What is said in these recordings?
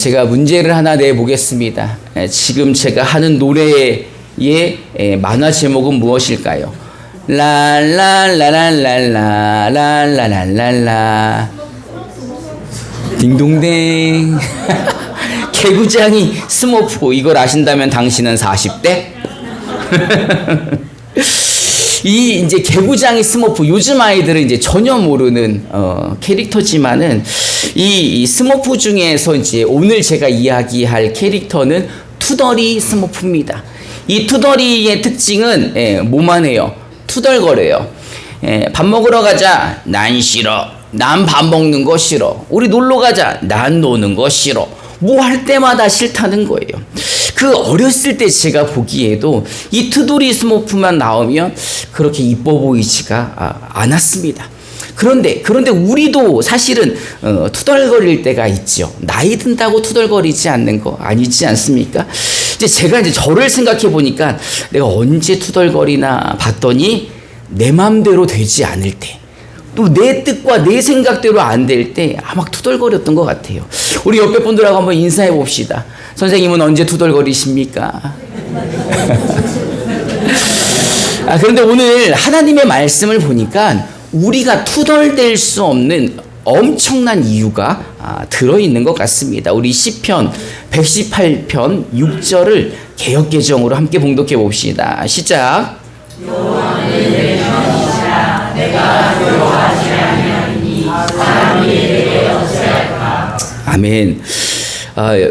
제가 문제를 하나 내보겠습니다. 지금 제가 하는 노래의 만화 제목은 무엇일까요? 랄랄랄랄랄랄랄랄랄라 딩동댕. 개구장이 스머프, 이걸 아신다면 당신은 40대? 이 이제 개구장이 스머프, 요즘 아이들은 이제 전혀 모르는 캐릭터지만은 이 스머프 중에서 이제 오늘 제가 이야기할 캐릭터는 투덜이 스머프입니다. 이 투덜이의 특징은 뭐만 해요? 투덜거려요. 밥 먹으러 가자. 난 싫어. 난 밥 먹는 거 싫어. 우리 놀러 가자. 난 노는 거 싫어. 뭐 할 때마다 싫다는 거예요. 그 어렸을 때 제가 보기에도 이 투덜이 스머프만 나오면 그렇게 이뻐 보이지가 않았습니다. 그런데 우리도 사실은 투덜거릴 때가 있죠. 나이 든다고 투덜거리지 않는 거 아니지 않습니까? 이제 제가 이제 저를 생각해 보니까 내가 언제 투덜거리나 봤더니 내 맘대로 되지 않을 때, 또 내 뜻과 내 생각대로 안 될 때 막 투덜거렸던 것 같아요. 우리 옆에 분들하고 한번 인사해 봅시다. 선생님은 언제 투덜거리십니까? 그런데 오늘 하나님의 말씀을 보니까 우리가 투덜댈 수 없는 엄청난 이유가 들어있는 것 같습니다. 우리 시편 118편 6절을 개역개정으로 함께 봉독해 봅시다. 시작. 여호와는 내 편이시라. 내가 두려워하지 아니하리니 사람이 내게 어찌할까. 아멘.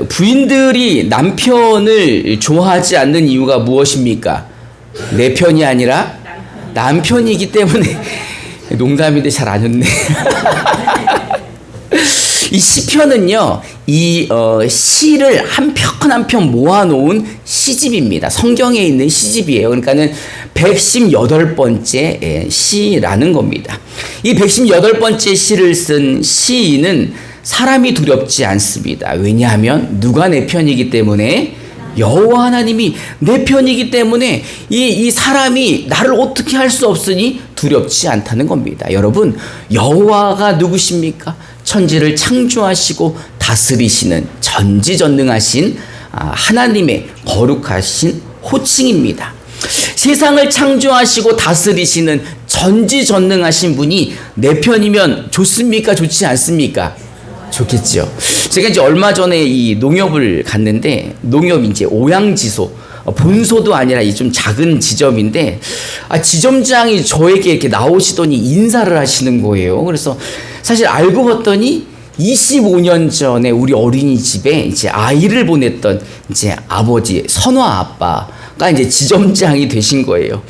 부인들이 남편을 좋아하지 않는 이유가 무엇입니까? 내 편이 아니라 남편이기 때문에. 농담인데 잘 안 웃네. 이 시편은요, 이 시를 한 편 한 편 모아놓은 시집입니다. 성경에 있는 시집이에요. 그러니까는 118번째 시라는 겁니다. 이 118번째 시를 쓴 시인은 사람이 두렵지 않습니다. 왜냐하면 누가 내 편이기 때문에? 여호와 하나님이 내 편이기 때문에 이 사람이 나를 어떻게 할 수 없으니 두렵지 않다는 겁니다. 여러분, 여호와가 누구십니까? 천지를 창조하시고 다스리시는 전지전능하신 하나님의 거룩하신 호칭입니다. 세상을 창조하시고 다스리시는 전지전능하신 분이 내 편이면 좋습니까? 좋지 않습니까? 좋겠죠. 제가 이제 얼마 전에 이 농협을 갔는데, 농협 이제 오양지소, 본소도 아니라 이 좀 작은 지점인데, 지점장이 저에게 이렇게 나오시더니 인사를 하시는 거예요. 그래서 사실 알고 봤더니 25년 전에 우리 어린이집에 이제 아이를 보냈던 이제 아버지, 선화 아빠가 이제 지점장이 되신 거예요.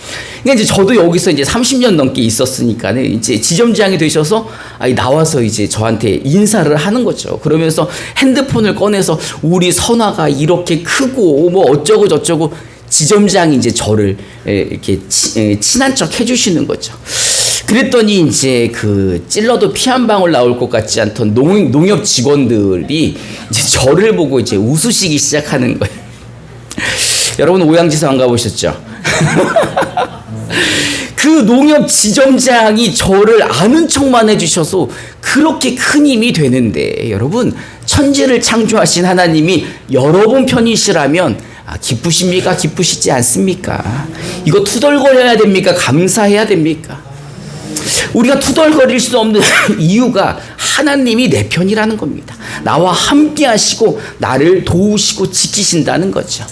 그러니까 이제 저도 여기서 이제 30년 넘게 있었으니까는 이제 지점장이 되셔서 나와서 이제 저한테 인사를 하는 거죠. 그러면서 핸드폰을 꺼내서 우리 선화가 이렇게 크고 뭐 어쩌고 저쩌고, 지점장이 이제 저를 이렇게 친한 척 해주시는 거죠. 그랬더니 이제 그 찔러도 피 한 방울 나올 것 같지 않던 농협 직원들이 이제 저를 보고 이제 웃으시기 시작하는 거예요. 여러분 오양지소 안 가보셨죠? 그 농협 지점장이 저를 아는 척만 해주셔서 그렇게 큰 힘이 되는데, 여러분, 천지를 창조하신 하나님이 여러분 편이시라면 기쁘십니까? 기쁘시지 않습니까? 이거 투덜거려야 됩니까? 감사해야 됩니까? 우리가 투덜거릴 수 없는 이유가 하나님이 내 편이라는 겁니다. 나와 함께 하시고 나를 도우시고 지키신다는 거죠.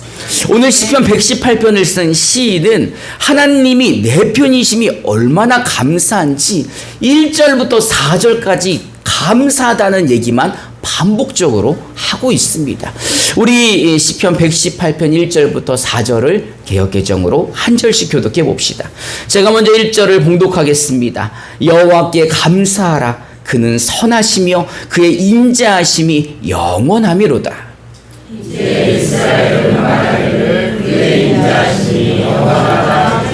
오늘 시편 118편을 쓴 시인은 하나님이 내 편이심이 얼마나 감사한지 1절부터 4절까지 감사하다는 얘기만 반복적으로 하고 있습니다. 우리 시편 118편 1절부터 4절을 개역개정으로 한 절씩 교독해 봅시다. 제가 먼저 1절을 봉독하겠습니다. 여호와께 감사하라. 그는 선하시며 그의 인자하심이 영원하미로다. 이제 이스라엘은 말하기를 그의 인자하심이 영원하다.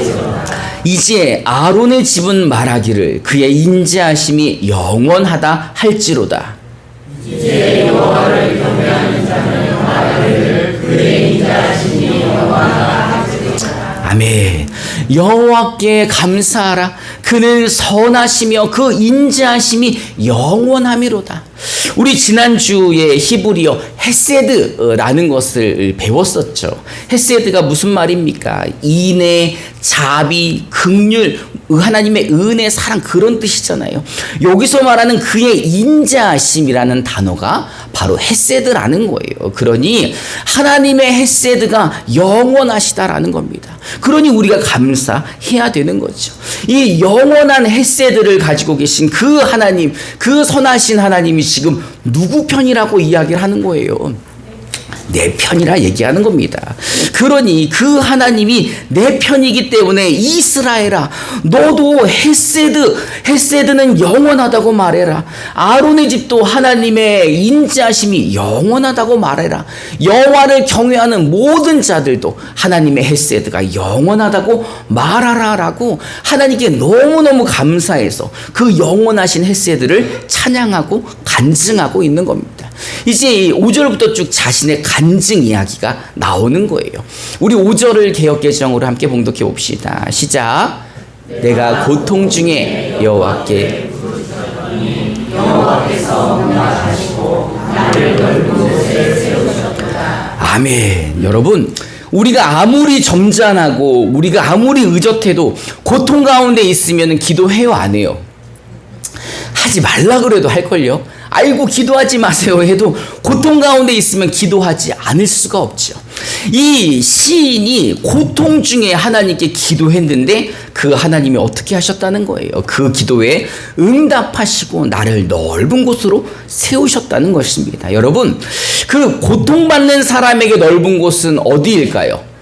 이제 아론의 집은 말하기를 그의 인자하심이 영원하다 할지로다. 이제 여호와를 경외하는 자는 말하기를 그의 인자하심이 영원하다 할지로다. 아멘. 여호와께 감사하라. 그는 선하시며 그 인자하심이 영원하미로다. 우리 지난주에 히브리어 헤세드라는 것을 배웠었죠. 헤세드가 무슨 말입니까? 인애, 자비, 긍휼, 하나님의 은혜, 사랑, 그런 뜻이잖아요. 여기서 말하는 그의 인자하심이라는 단어가 바로 헤세드라는 거예요. 그러니 하나님의 헤세드가 영원하시다라는 겁니다. 그러니 우리가 감사해야 되는 거죠. 이 영원한 헤세드를 가지고 계신 그 하나님, 그 선하신 하나님이 지금 누구 편이라고 이야기를 하는 거예요? 내 편이라 얘기하는 겁니다. 그러니 그 하나님이 내 편이기 때문에 이스라엘아, 너도 헤세드는 영원하다고 말해라. 아론의 집도 하나님의 인자심이 영원하다고 말해라. 여호와를 경외하는 모든 자들도 하나님의 헤세드가 영원하다고 말하라라고 하나님께 너무너무 감사해서 그 영원하신 헤세드를 찬양하고 간증하고 있는 겁니다. 이제 5절부터 쭉 자신의 간증 이야기가 나오는 거예요. 우리 5절을 개역개정으로 함께 봉독해 봅시다. 시작. 내가 고통 중에 여호와께 여호와께서 응답하시고 나를 넓은 곳에 세우셨도다. 아멘. 여러분, 우리가 아무리 점잖하고 우리가 아무리 의젓해도 고통 가운데 있으면 기도해요, 안 해요? 하지 말라 그래도 할걸요? 아이고 기도하지 마세요 해도 고통 가운데 있으면 기도하지 않을 수가 없죠. 이 시인이 고통 중에 하나님께 기도했는데 그 하나님이 어떻게 하셨다는 거예요? 그 기도에 응답하시고 나를 넓은 곳으로 세우셨다는 것입니다. 여러분, 그 고통받는 사람에게 넓은 곳은 어디일까요?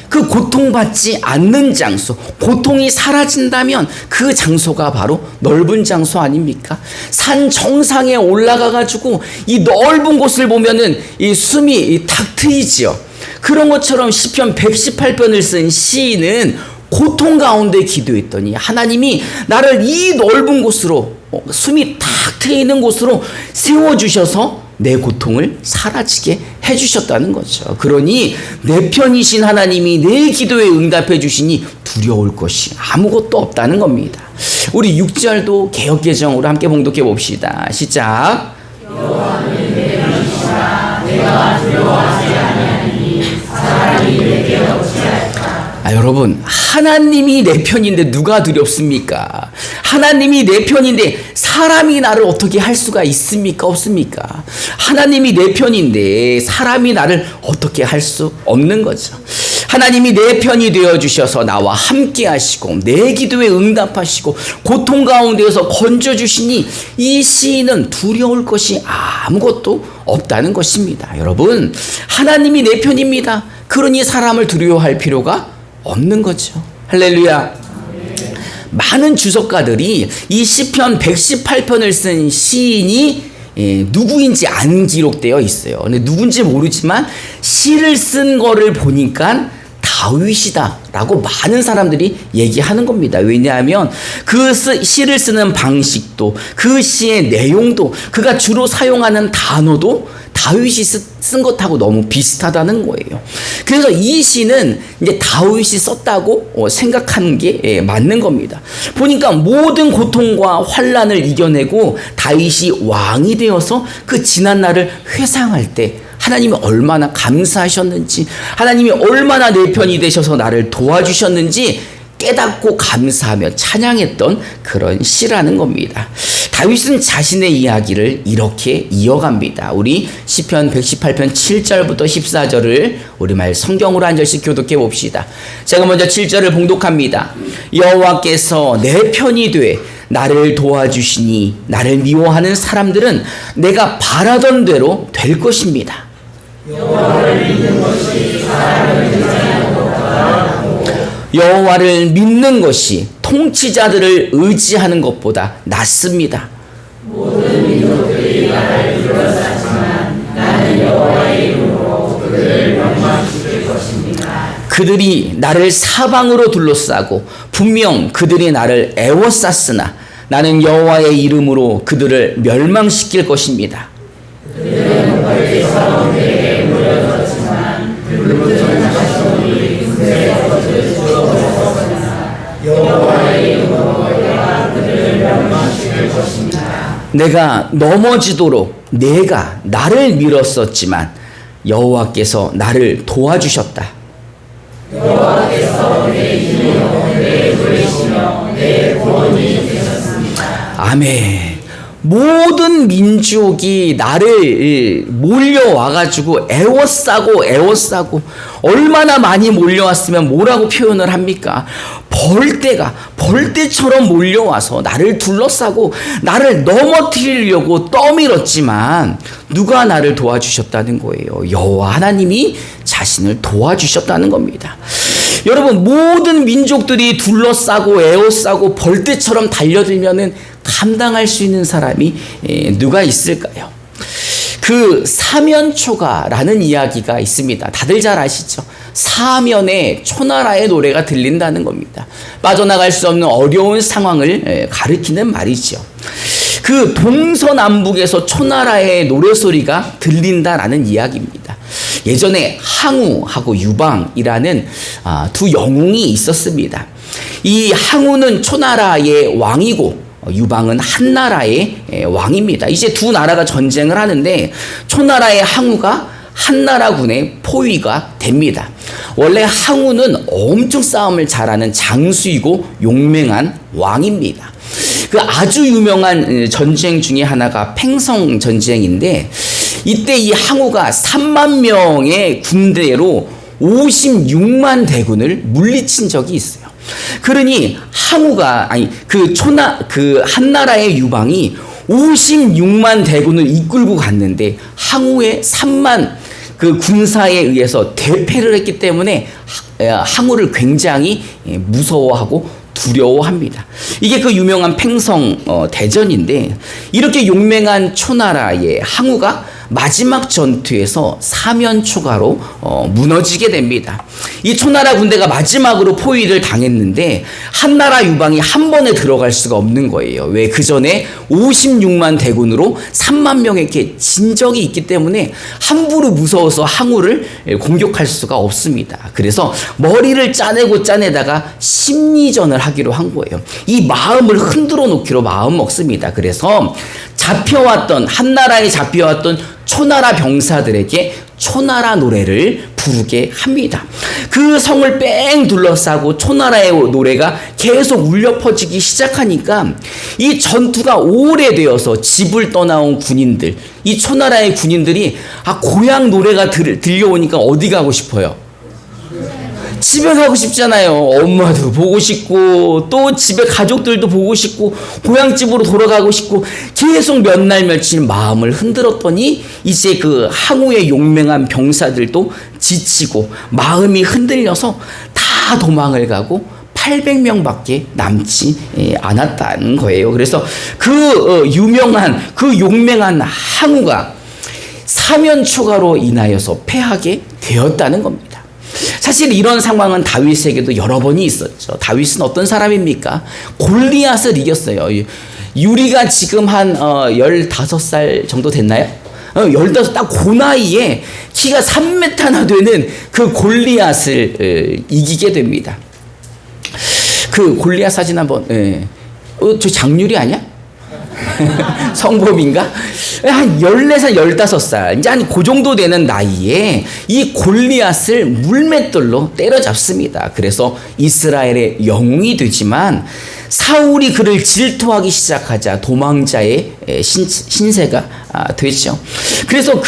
그 고통받지 않는 장소, 고통이 사라진다면 그 장소가 바로 넓은 장소 아닙니까? 산 정상에 올라가 가지고 이 넓은 곳을 보면은 이 숨이 탁 트이지요. 그런 것처럼 시편 118편을 쓴 시인은 고통 가운데 기도했더니 하나님이 나를 이 넓은 곳으로, 숨이 탁 트이는 곳으로 세워주셔서 내 고통을 사라지게 해주셨다는 거죠. 그러니 내 편이신 하나님이 내 기도에 응답해 주시니 두려울 것이 아무것도 없다는 겁니다. 우리 6절도 개역개정으로 함께 봉독해 봅시다. 시작. 여호와는 내 편이시라 내가 두려워하지 아니하리니 사람이 내게 어찌할까. 여러분, 하나님이 내 편인데 누가 두렵습니까? 하나님이 내 편인데 사람이 나를 어떻게 할 수가 있습니까? 없습니까? 하나님이 내 편인데 사람이 나를 어떻게 할 수 없는 거죠. 하나님이 내 편이 되어주셔서 나와 함께 하시고 내 기도에 응답하시고 고통 가운데에서 건져주시니 이 시인은 두려울 것이 아무것도 없다는 것입니다. 여러분, 하나님이 내 편입니다. 그러니 사람을 두려워할 필요가 없는 거죠. 할렐루야. 많은 주석가들이 이 시편 118편을 쓴 시인이 누구인지 안 기록되어 있어요. 근데 누군지 모르지만 시를 쓴 거를 보니까 다윗이다 라고 많은 사람들이 얘기하는 겁니다. 왜냐하면 그 시를 쓰는 방식도 그 시의 내용도 그가 주로 사용하는 단어도 다윗이 쓴 것하고 너무 비슷하다는 거예요. 그래서 이 시는 이제 다윗이 썼다고 생각하는 게 맞는 겁니다. 보니까 모든 고통과 환난을 이겨내고 다윗이 왕이 되어서 그 지난 날을 회상할 때 하나님이 얼마나 감사하셨는지, 하나님이 얼마나 내 편이 되셔서 나를 도와주셨는지 깨닫고 감사하며 찬양했던 그런 시라는 겁니다. 다윗은 자신의 이야기를 이렇게 이어갑니다. 우리 시편 118편 7절부터 14절을 우리말 성경으로 한 절씩 교독해 봅시다. 제가 먼저 7절을 봉독합니다. 여호와께서 내 편이 돼 나를 도와주시니 나를 미워하는 사람들은 내가 바라던 대로 될 것입니다. 여호와를 믿는 것이 사람을 의지하는 것보다 여호와를 믿는 것이 통치자들을 의지하는 것보다 낫습니다. 모든 민족들이 나를 둘러싸지만 나는 여호와의 이름으로 그들을 멸망시킬 것입니다. 그들이 나를 사방으로 둘러싸고 분명 그들이 나를 애워쌌으나 나는 여호와의 이름으로 그들을 멸망시킬 것입니다. 그들은 벌께서 내게 물려졌지만 붉은 자손이 군대에 거들 주었으나 여호와의 이름으로 내가 그들을 멸망시킬 것입니다. 내가 넘어지도록 내가 나를 밀었었지만 여호와께서 나를 도와주셨다. 여호와께서 내 힘이요 내 구원이시며 내 구원이 되셨습니다. 아멘. 모든 민족이 나를 몰려와가지고 에워싸고 얼마나 많이 몰려왔으면 뭐라고 표현을 합니까? 벌떼처럼 몰려와서 나를 둘러싸고 나를 넘어뜨리려고 떠밀었지만 누가 나를 도와주셨다는 거예요? 여호와 하나님이 자신을 도와주셨다는 겁니다. 여러분, 모든 민족들이 둘러싸고 에워싸고 벌떼처럼 달려들면은 감당할 수 있는 사람이 누가 있을까요? 그 사면초가라는 이야기가 있습니다. 다들 잘 아시죠? 사면에 초나라의 노래가 들린다는 겁니다. 빠져나갈 수 없는 어려운 상황을 가리키는 말이죠. 그 동서남북에서 초나라의 노래소리가 들린다라는 이야기입니다. 예전에 항우하고 유방이라는 두 영웅이 있었습니다. 이 항우는 초나라의 왕이고 유방은 한나라의 왕입니다. 이제 두 나라가 전쟁을 하는데 초나라의 항우가 한나라군의 포위가 됩니다. 원래 항우는 엄청 싸움을 잘하는 장수이고 용맹한 왕입니다. 그 아주 유명한 전쟁 중에 하나가 팽성 전쟁인데 이때 이 항우가 3만 명의 군대로 56만 대군을 물리친 적이 있어요. 그러니 항우가 그 한나라의 유방이 56만 대군을 이끌고 갔는데 항우의 3만 그 군사에 의해서 대패를 했기 때문에 항우를 굉장히 무서워하고 두려워합니다. 이게 그 유명한 팽성 대전인데 이렇게 용맹한 초나라의 항우가 마지막 전투에서 사면초가로 무너지게 됩니다. 이 초나라 군대가 마지막으로 포위를 당했는데 한나라 유방이 한 번에 들어갈 수가 없는 거예요. 왜? 그 전에 56만 대군으로 3만 명에게 진 적이 있기 때문에 함부로 무서워서 항우를 공격할 수가 없습니다. 그래서 머리를 짜내다가 심리전을 하기로 한 거예요. 이 마음을 흔들어 놓기로 마음 먹습니다. 그래서 한나라에 잡혀왔던 초나라 병사들에게 초나라 노래를 부르게 합니다. 그 성을 뺑 둘러싸고 초나라의 노래가 계속 울려 퍼지기 시작하니까 이 전투가 오래되어서 집을 떠나온 군인들, 이 초나라의 군인들이 고향 노래가 들려오니까 어디 가고 싶어요? 집에 가고 싶잖아요. 엄마도 보고 싶고 또 집에 가족들도 보고 싶고 고향집으로 돌아가고 싶고 계속 몇 날 며칠 마음을 흔들었더니 이제 그 항우의 용맹한 병사들도 지치고 마음이 흔들려서 다 도망을 가고 800명밖에 남지 않았다는 거예요. 그래서 그 용맹한 항우가 사면초가로 인하여서 패하게 되었다는 겁니다. 사실 이런 상황은 다윗에게도 여러 번이 있었죠. 다윗은 어떤 사람입니까? 골리앗을 이겼어요. 유리가 지금 한 15살 정도 됐나요? 15, 딱 그 나이에 키가 3m나 되는 그 골리앗을 이기게 됩니다. 그 골리앗 사진 한번, 저 장유리 아니야? 성범인가? 한 14살, 15살, 이제 한 그 정도 되는 나이에 이 골리앗을 물맷돌로 때려잡습니다. 그래서 이스라엘의 영웅이 되지만 사울이 그를 질투하기 시작하자 도망자의 신세가 되죠. 그래서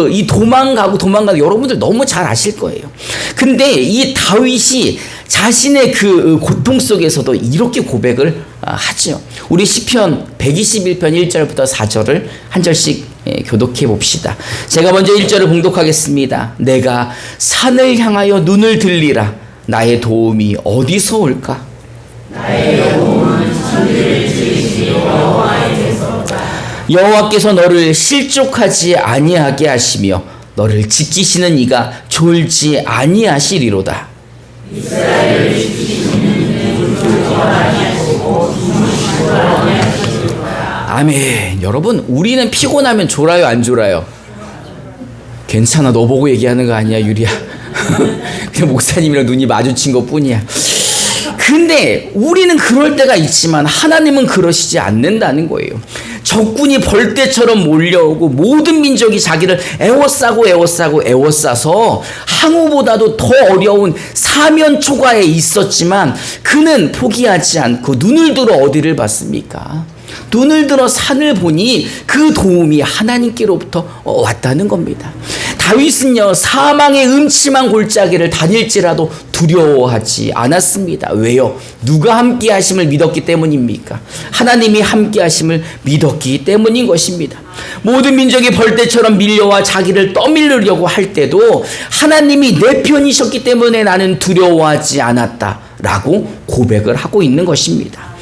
이 도망가고 여러분들 너무 잘 아실 거예요. 근데 이 다윗이 자신의 그 고통 속에서도 이렇게 고백을 하죠. 우리 시편 121편 1절부터 4절을 한 절씩 교독해 봅시다. 제가 먼저 1절을 봉독하겠습니다. 내가 산을 향하여 눈을 들리라. 나의 도움이 어디서 올까? 나의 도움은 천지를 지으신 여호와에게서로다. 여호와께서 너를 실족하지 아니하게 하시며 너를 지키시는 이가 졸지 아니하시리로다. 이스라엘을 지키시는 이는 졸지 아니하시고 주무시고 아니하시리로다. 아멘. 여러분, 우리는 피곤하면 졸아요, 안 졸아요? 괜찮아, 너 보고 얘기하는 거 아니야, 유리야. 그냥 목사님이랑 눈이 마주친 것 뿐이야. 근데 우리는 그럴 때가 있지만 하나님은 그러시지 않는다는 거예요. 적군이 벌떼처럼 몰려오고 모든 민족이 자기를 에워싸서 항우보다도 더 어려운 사면 초과에 있었지만 그는 포기하지 않고 눈을 들어 어디를 봤습니까? 눈을 들어 산을 보니 그 도움이 하나님께로부터 왔다는 겁니다. 다윗은요, 사망의 음침한 골짜기를 다닐지라도 두려워하지 않았습니다. 왜요? 누가 함께 하심을 믿었기 때문입니까? 하나님이 함께 하심을 믿었기 때문인 것입니다. 모든 민족이 벌떼처럼 밀려와 자기를 떠밀으려고 할 때도 하나님이 내 편이셨기 때문에 나는 두려워하지 않았다라고 고백을 하고 있는 것입니다.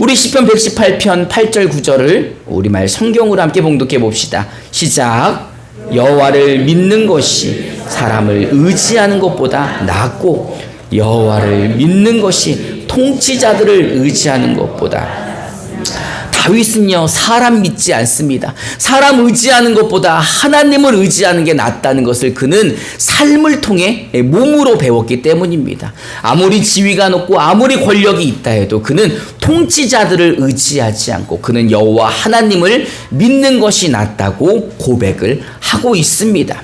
우리 시편 118편 8절 9절을 우리말 성경으로 함께 봉독해 봅시다. 시작. 여호와를 믿는 것이 사람을 의지하는 것보다 낫고 여호와를 믿는 것이 통치자들을 의지하는 것보다. 다윗은요, 사람 믿지 않습니다. 사람 의지하는 것보다 하나님을 의지하는 게 낫다는 것을 그는 삶을 통해 몸으로 배웠기 때문입니다. 아무리 지위가 높고 아무리 권력이 있다 해도 그는 통치자들을 의지하지 않고 그는 여호와 하나님을 믿는 것이 낫다고 고백을 하고 있습니다.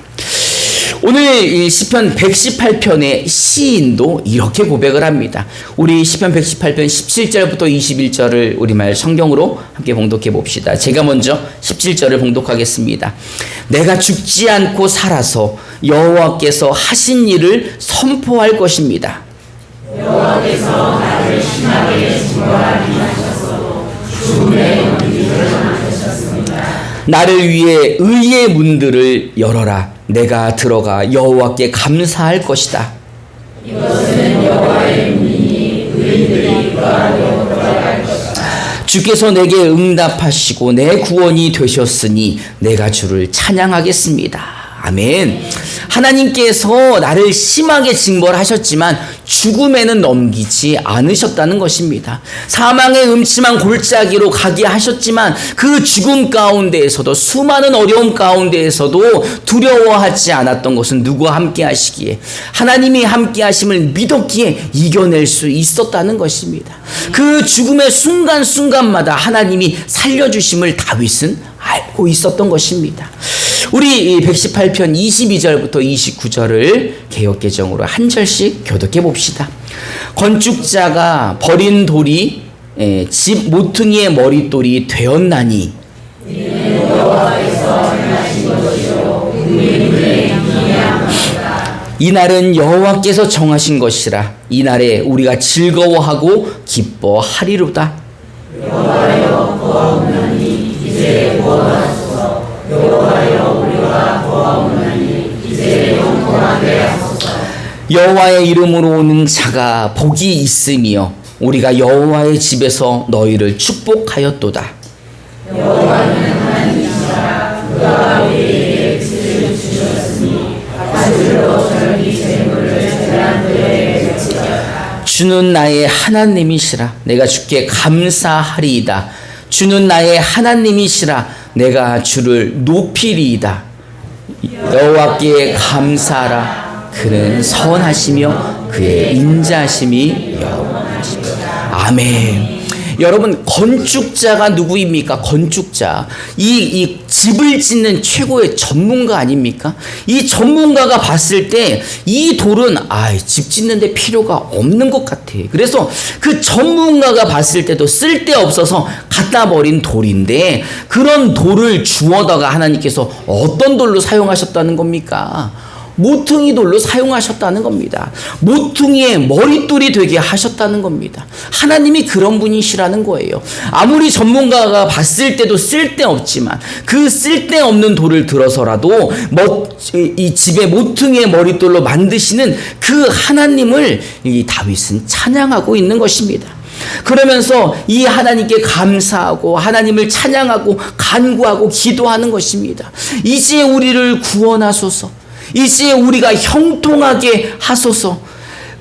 오늘 시편 118편의 시인도 이렇게 고백을 합니다. 우리 시편 118편 17절부터 21절을 우리말 성경으로 함께 봉독해 봅시다. 제가 먼저 17절을 봉독하겠습니다. 내가 죽지 않고 살아서 여호와께서 하신 일을 선포할 것입니다. 여호와께서 나를 심하게 징벌하게 하셔서 죽음의 문들을 막으셨습니다. 나를 위해 의의 문들을 열어라. 내가 들어가 여호와께 감사할 것이다. 이것은 여호와의 문이니 의인들이 그 안으로 들어갈 것이다. 주께서 내게 응답하시고 내 구원이 되셨으니 내가 주를 찬양하겠습니다. 아멘. 하나님께서 나를 심하게 징벌하셨지만 죽음에는 넘기지 않으셨다는 것입니다. 사망의 음침한 골짜기로 가게 하셨지만 그 죽음 가운데에서도 수많은 어려움 가운데에서도 두려워하지 않았던 것은 누구와 함께 하시기에 하나님이 함께 하심을 믿었기에 이겨낼 수 있었다는 것입니다. 그 죽음의 순간순간마다 하나님이 살려주심을 다윗은 알고 있었던 것입니다. 우리 118편 22절부터 29절을 개역개정으로 한 절씩 교독해 봅시다. 건축자가 버린 돌이 집 모퉁이의 머릿돌이 되었나니 이날은 여호와께서 정하신 것이라. 이날에 우리가 즐거워하고 기뻐하리로다. 여호와여 구하옵나니 이제 구원하소서. 여호와여 우리가 구하옵나니 이제 영원하게 하소서. 여호와의 이름으로 오는 자가 복이 있으며 우리가 여호와의 집에서 너희를 축복하였도다. 여호와는 하나님이시라. 그가 우리에게 지혜를 주셨으니 가지로 절기 재물을 제단들에 바치라. 주는 나의 하나님이시라. 내가 주께 감사하리이다. 주는 나의 하나님이시라. 내가 주를 높이리이다. 여호와께 감사하라. 그는 선하시며 그의 인자하심이 영원하시다. 아멘. 여러분, 건축자가 누구입니까? 건축자. 이 집을 짓는 최고의 전문가 아닙니까? 이 전문가가 봤을 때 이 돌은 집 짓는데 필요가 없는 것 같아. 그래서 그 전문가가 봤을 때도 쓸데없어서 갖다 버린 돌인데 그런 돌을 주워다가 하나님께서 어떤 돌로 사용하셨다는 겁니까? 모퉁이 돌로 사용하셨다는 겁니다. 모퉁이의 머릿돌이 되게 하셨다는 겁니다. 하나님이 그런 분이시라는 거예요. 아무리 전문가가 봤을 때도 쓸데없지만 그 쓸데없는 돌을 들어서라도 이 집의 모퉁이의 머릿돌로 만드시는 그 하나님을 이 다윗은 찬양하고 있는 것입니다. 그러면서 이 하나님께 감사하고 하나님을 찬양하고 간구하고 기도하는 것입니다. 이제 우리를 구원하소서. 이제 우리가 형통하게 하소서.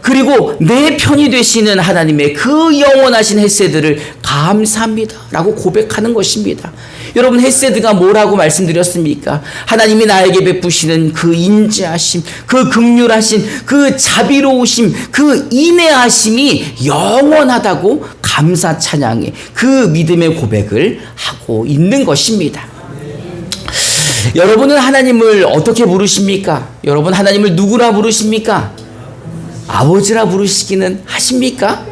그리고 내 편이 되시는 하나님의 그 영원하신 헷세들을 감사합니다 라고 고백하는 것입니다. 여러분, 헤세드가 뭐라고 말씀드렸습니까? 하나님이 나에게 베푸시는 그 인자하심, 그 긍휼하심, 그 자비로우심, 그 인애하심이 영원하다고 감사 찬양의 그 믿음의 고백을 하고 있는 것입니다. 여러분은 하나님을 어떻게 부르십니까? 여러분, 하나님을 누구라 부르십니까? 아버지라 부르시기는 하십니까?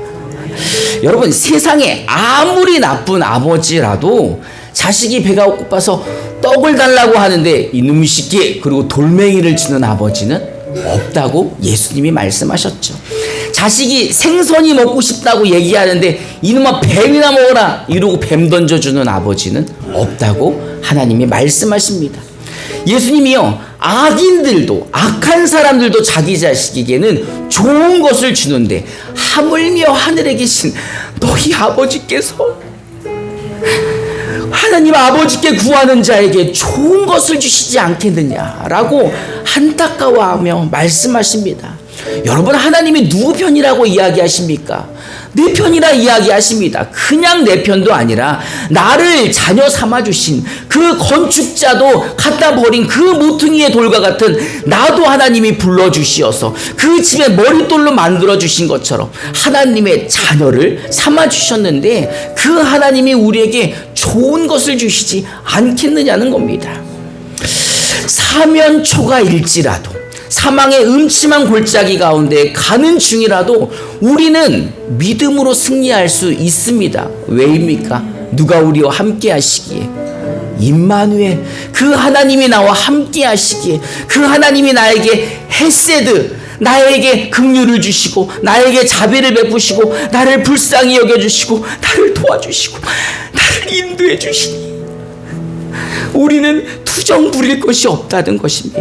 여러분, 세상에 아무리 나쁜 아버지라도 자식이 배가 고파서 떡을 달라고 하는데 이놈의 새끼, 그리고 돌멩이를 치는 아버지는 없다고 예수님이 말씀하셨죠. 자식이 생선이 먹고 싶다고 얘기하는데 이놈아 뱀이나 먹어라 이러고 뱀 던져주는 아버지는 없다고 하나님이 말씀하십니다. 예수님이요, 악인들도, 악한 사람들도 자기 자식에게는 좋은 것을 주는데 하물며 하늘에 계신 너희 아버지께서, 하나님 아버지께 구하는 자에게 좋은 것을 주시지 않겠느냐라고 안타까워하며 말씀하십니다. 여러분, 하나님이 누구 편이라고 이야기하십니까? 내 편이라 이야기하십니다. 그냥 내 편도 아니라 나를 자녀 삼아주신 그 건축자도 갖다 버린 그 모퉁이의 돌과 같은 나도 하나님이 불러주시어서 그 집에 머릿돌로 만들어주신 것처럼 하나님의 자녀를 삼아주셨는데 그 하나님이 우리에게 좋은 것을 주시지 않겠느냐는 겁니다. 사면초가 일지라도, 사망의 음침한 골짜기 가운데 가는 중이라도 우리는 믿음으로 승리할 수 있습니다. 왜입니까? 누가 우리와 함께 하시기에? 임마누엘, 그 하나님이 나와 함께 하시기에, 그 하나님이 나에게 헤세드, 나에게 긍휼을 주시고 나에게 자비를 베푸시고 나를 불쌍히 여겨주시고 나를 도와주시고 나를 인도해 주시니 우리는 투정 부릴 것이 없다는 것입니다.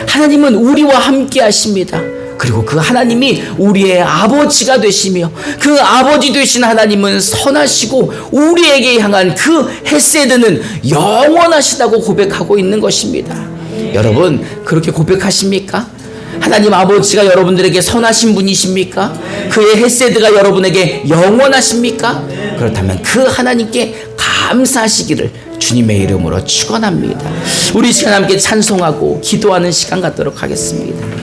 하나님은 우리와 함께 하십니다. 그리고 그 하나님이 우리의 아버지가 되시며 그 아버지 되신 하나님은 선하시고 우리에게 향한 그 헤세드는 영원하시다고 고백하고 있는 것입니다. 여러분, 그렇게 고백하십니까? 하나님 아버지가 여러분들에게 선하신 분이십니까? 그의 헤세드가 여러분에게 영원하십니까? 그렇다면 그 하나님께 감사하시기를 주님의 이름으로 축원합니다. 우리 시간 함께 찬송하고 기도하는 시간 갖도록 하겠습니다.